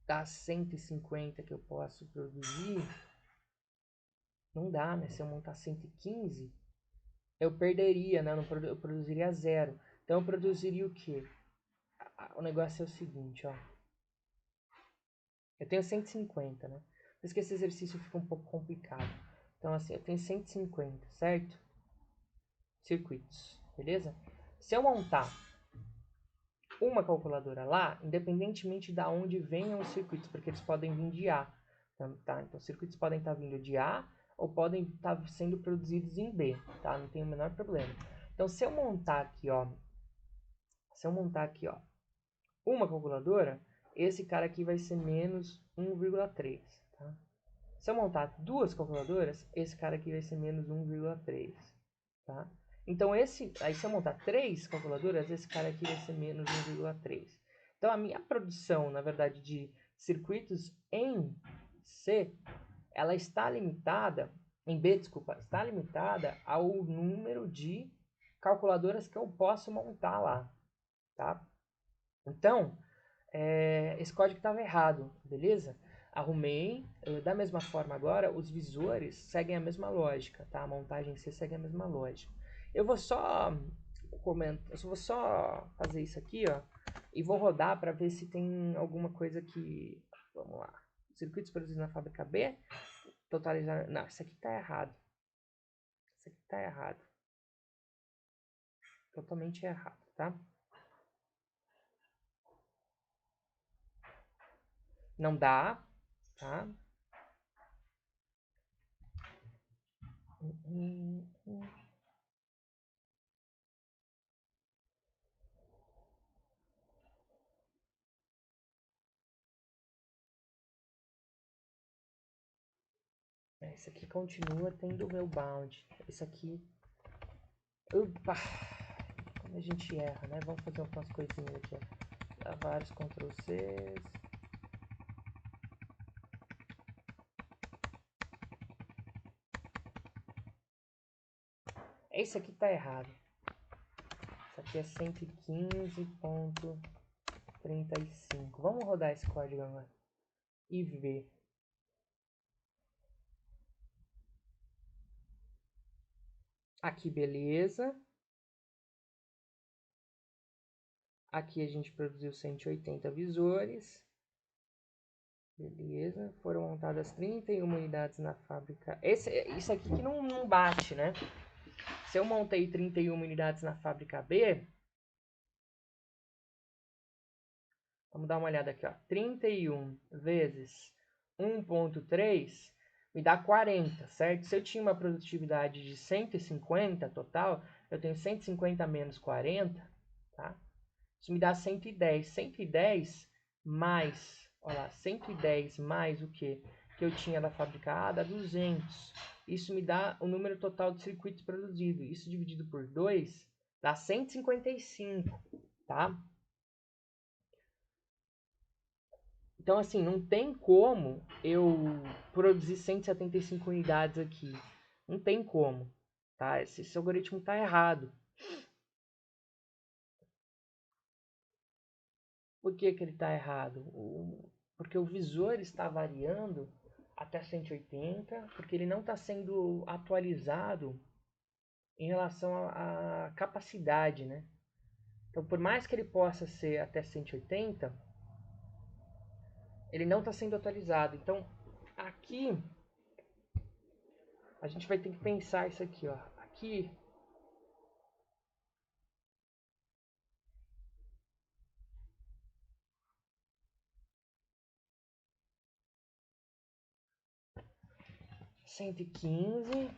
[SPEAKER 1] Dá 150 que eu posso produzir. Não dá, né? Se eu montar 115, eu perderia, né? Eu produziria 0. Então eu produziria o quê? O negócio é o seguinte, ó. Eu tenho 150, né? Por isso que esse exercício fica um pouco complicado. Então, assim, eu tenho 150, certo? Circuitos, beleza? Se eu montar uma calculadora lá, independentemente de onde venham os circuitos, porque eles podem vir de A, tá? Então, os circuitos podem estar vindo de A ou podem estar sendo produzidos em B, tá? Não tem o menor problema. Então, se eu montar aqui, ó, uma calculadora, esse cara aqui vai ser menos 1,3, tá? Se eu montar duas calculadoras, esse cara aqui vai ser menos 1,3, tá? Então, aí se eu montar 3 calculadoras, esse cara aqui vai ser menos 1,3. Então, a minha produção, na verdade, de circuitos em C, ela está limitada, em B, desculpa, está limitada ao número de calculadoras que eu posso montar lá, tá? Então, esse código estava errado, beleza? Arrumei. Da mesma forma agora, os visores seguem a mesma lógica, tá? A montagem em C segue a mesma lógica. Eu vou só fazer isso aqui, ó, e vou rodar para ver se tem alguma coisa que... Vamos lá. Circuitos produzidos na fábrica B, totalizar... Não, isso aqui tá errado. Isso aqui tá errado. Totalmente errado, tá? Não dá, tá? Esse aqui continua tendo o meu bound. Esse aqui... Opa! Como a gente erra, né? Vamos fazer algumas coisinhas aqui, ó. Dá vários Ctrl Cs. Esse aqui tá errado. Esse aqui é 115.35. Vamos rodar esse código agora. E ver. Aqui, beleza. Aqui a gente produziu 180 visores. Beleza. Foram montadas 31 unidades na fábrica. Isso aqui que não bate, né? Se eu montei 31 unidades na fábrica B... Vamos dar uma olhada aqui, ó. 31 vezes 1.3 me dá 40, certo? Se eu tinha uma produtividade de 150 total, eu tenho 150 menos 40, tá? Isso me dá 110. 110 mais, olha lá, 110 mais o que eu tinha da fábrica A dá 200. Isso me dá o número total de circuitos produzidos. Isso dividido por 2 dá 155, tá? Então, assim, não tem como eu produzir 175 unidades aqui. Não tem como, tá? Esse algoritmo tá errado. Por que que ele tá errado? Porque o visor está variando até 180, porque ele não está sendo atualizado em relação à capacidade, né? Então, por mais que ele possa ser até 180, ele não está sendo atualizado. Então, aqui a gente vai ter que pensar isso aqui, ó. Aqui 115.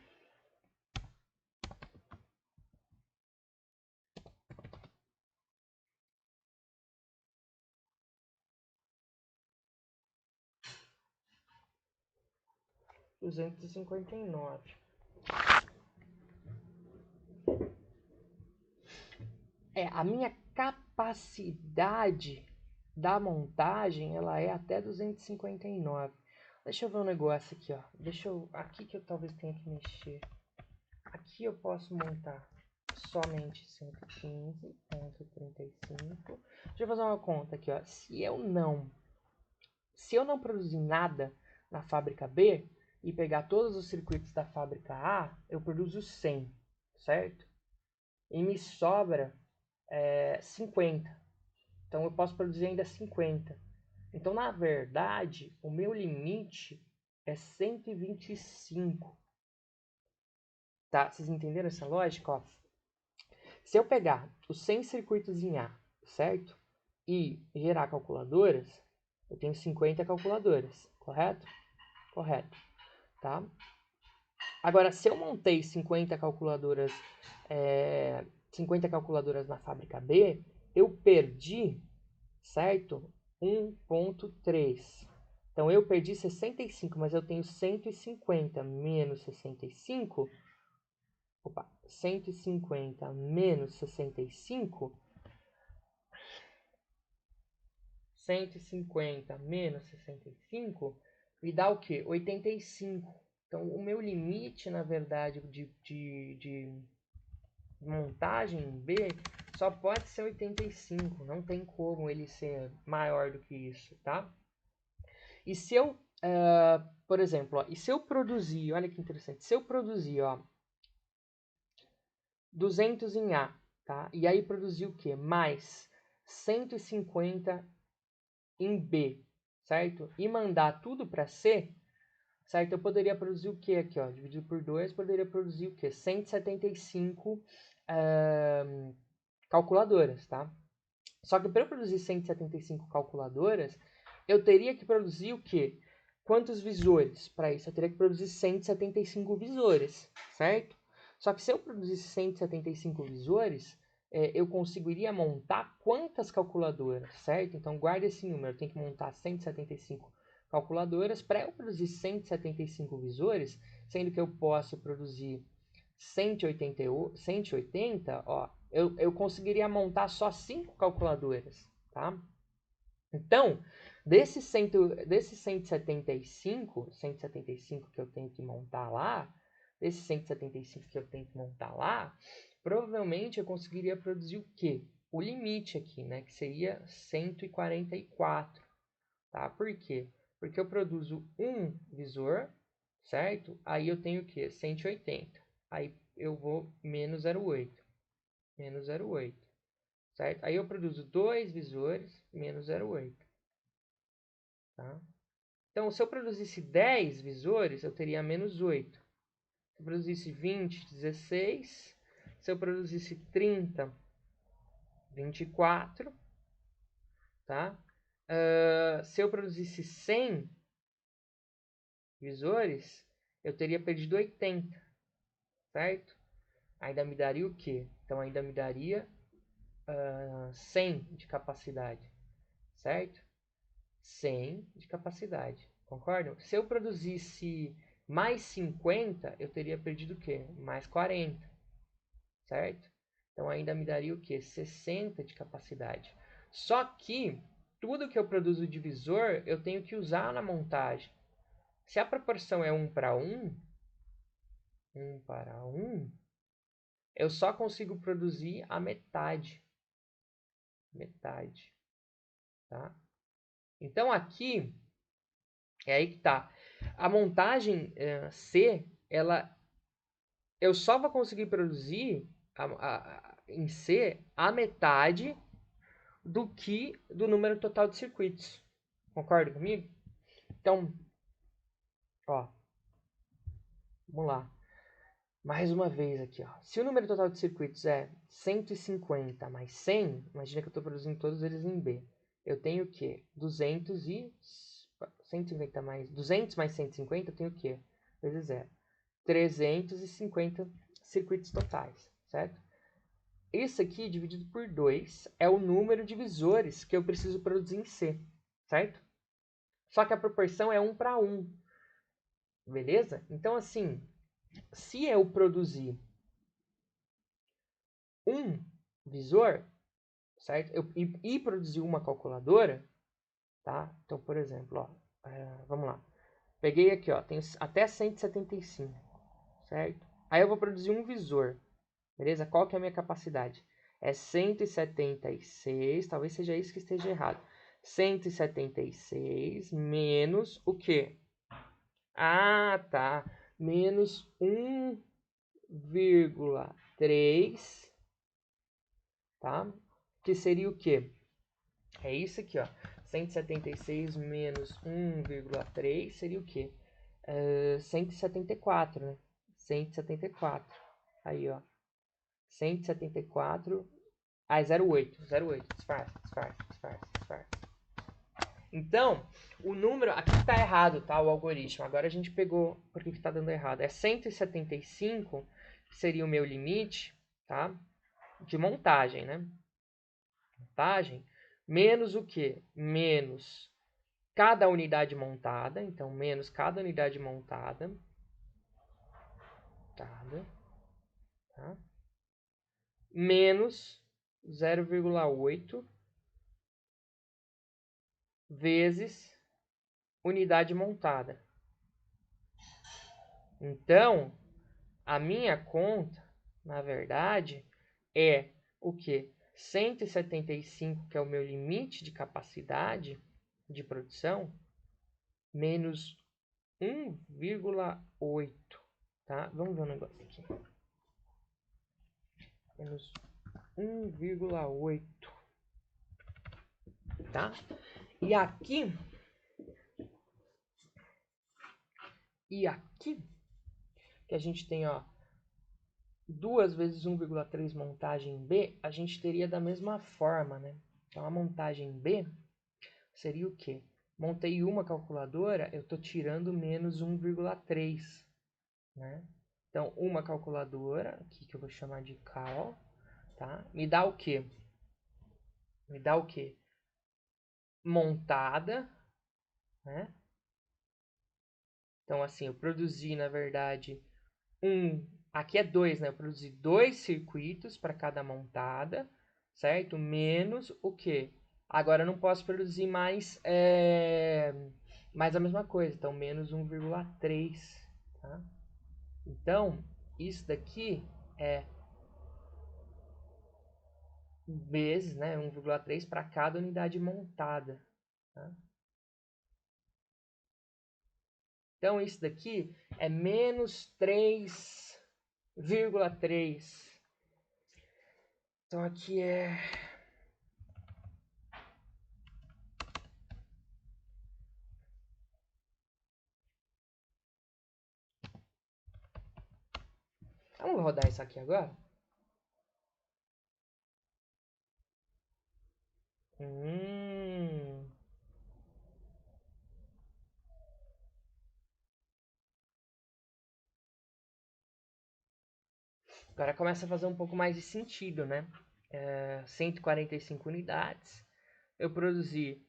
[SPEAKER 1] R$ 259. A minha capacidade da montagem, ela é até 259. Deixa eu ver um negócio aqui, ó. Aqui que eu talvez tenha que mexer. Aqui eu posso montar somente 115,35. Deixa eu fazer uma conta aqui, ó. Se eu não produzir nada na fábrica B e pegar todos os circuitos da fábrica A, eu produzo 100, certo? E me sobra 50. Então eu posso produzir ainda 50. Então, na verdade, o meu limite é 125. Tá? Vocês entenderam essa lógica? Ó, se eu pegar os 100 circuitos em A, certo? E gerar calculadoras, eu tenho 50 calculadoras, correto? Correto, tá? Agora, se eu montei 50 calculadoras na fábrica B, eu perdi, certo? 1,3. Então, eu perdi 65, mas eu tenho 150 menos 65. Opa, 150 menos 65. 150 menos 65 me dá o quê? 85. Então, o meu limite, na verdade, de montagem em B só pode ser 85. Não tem como ele ser maior do que isso, tá? E se eu, por exemplo, ó, e se eu produzir, olha que interessante, se eu produzir, ó, 200 em A, tá? E aí produzir o quê? Mais 150 em B, certo? E mandar tudo para C, certo? Eu poderia produzir o quê aqui, ó? Dividido por 2, poderia produzir o quê? 175 calculadoras, tá? Só que para eu produzir 175 calculadoras, eu teria que produzir o quê? Quantos visores? Para isso, eu teria que produzir 175 visores, certo? Só que se eu produzisse 175 visores, eu conseguiria montar quantas calculadoras, certo? Então, guarda esse número. Eu tenho que montar 175 calculadoras para eu produzir 175 visores, sendo que eu posso produzir 180, ó, eu conseguiria montar só 5 calculadoras, tá? Então, desses 175 que eu tenho que montar lá, provavelmente eu conseguiria produzir o quê? O limite aqui, né? Que seria 144, tá? Por quê? Porque eu produzo um visor, certo? Aí eu tenho o quê? 180. Aí eu vou menos 0,8, certo? Aí eu produzo dois visores, menos 0,8, tá? Então, se eu produzisse 10 visores, eu teria menos 8. Se eu produzisse 20, 16. Se eu produzisse 30, 24, tá? Se eu produzisse 100 visores, eu teria perdido 80, certo? Ainda me daria o quê? Então, ainda me daria 100 de capacidade, certo? 100 de capacidade, concordam? Se eu produzisse mais 50, eu teria perdido o quê? Mais 40, certo? Então, ainda me daria o quê? 60 de capacidade. Só que, tudo que eu produzo de visor, eu tenho que usar na montagem. Se a proporção é 1 para 1, eu só consigo produzir a metade. Metade, tá? Então, aqui, é aí que tá. A montagem C, eu só vou conseguir produzir em C a metade do número total de circuitos. Concorda comigo? Então, ó, vamos lá. Mais uma vez aqui, ó. Se o número total de circuitos é 150 mais 100, imagina que eu estou produzindo todos eles em B. Eu tenho o quê? 200 mais 150, eu tenho o quê? Vezes 0. 350 circuitos totais, certo? Isso aqui, dividido por 2, é o número de visores que eu preciso produzir em C, certo? Só que a proporção é 1 para 1, beleza? Então, assim, se eu produzir um visor, certo? E produzir uma calculadora, tá? Então, por exemplo, ó, vamos lá. Peguei aqui, ó, tem até 175, certo? Aí eu vou produzir um visor. Beleza? Qual que é a minha capacidade? É 176, talvez seja isso que esteja errado. 176 menos o quê? Ah, tá. Menos 1,3, tá? Que seria o quê? É isso aqui, ó. 176 menos 1,3 seria o quê? 174, né? 174. Aí, ó. 174. Ah, é 0,8. 0,8. Disfarce. Então, o número... Aqui está errado, tá? O algoritmo. Agora a gente pegou porque está dando errado. É 175, que seria o meu limite, tá? De montagem, né? Montagem. Menos o quê? Menos cada unidade montada. Então, menos cada unidade montada. Tá? Menos 0,8 vezes unidade montada. Então, a minha conta, na verdade, é o que? 175, que é o meu limite de capacidade de produção, menos 1,8. Tá? Vamos ver um negócio aqui. Menos 1,8. Tá? E aqui, que a gente tem, ó, 2 vezes 1,3 montagem B, a gente teria da mesma forma, né? Então, a montagem B seria o quê? Montei uma calculadora, eu estou tirando menos 1,3, né? Então, uma calculadora, aqui que eu vou chamar de cal, tá? Me dá o quê? Me dá o quê? Montada, né? Então, assim, eu produzi, na verdade, aqui é 2, né? Eu produzi 2 circuitos para cada montada, certo? Menos o quê? Agora eu não posso produzir mais a mesma coisa, então menos 1,3, tá? Então, isso daqui é vezes, né? 1,3 para cada unidade montada, tá? Então, isso daqui é menos 3,3. Então, aqui é... Vamos rodar isso aqui agora? Agora começa a fazer um pouco mais de sentido, né? 145 unidades. Eu produzi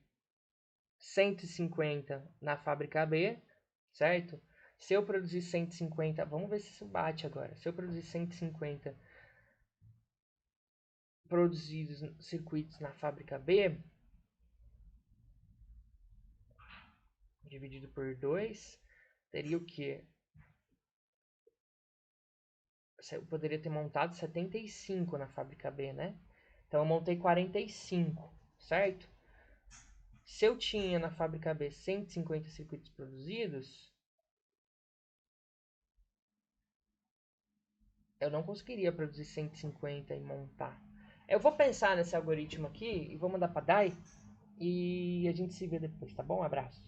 [SPEAKER 1] 150 na fábrica B, certo? Se eu produzir 150, vamos ver se isso bate agora. Se eu produzir 150 produzidos circuitos na fábrica B, dividido por 2, teria o quê? Eu poderia ter montado 75 na fábrica B, né? Então eu montei 45, certo? Se eu tinha na fábrica B 150 circuitos produzidos, eu não conseguiria produzir 150 e montar. Eu vou pensar nesse algoritmo aqui e vou mandar para Dai e a gente se vê depois, tá bom? Um abraço.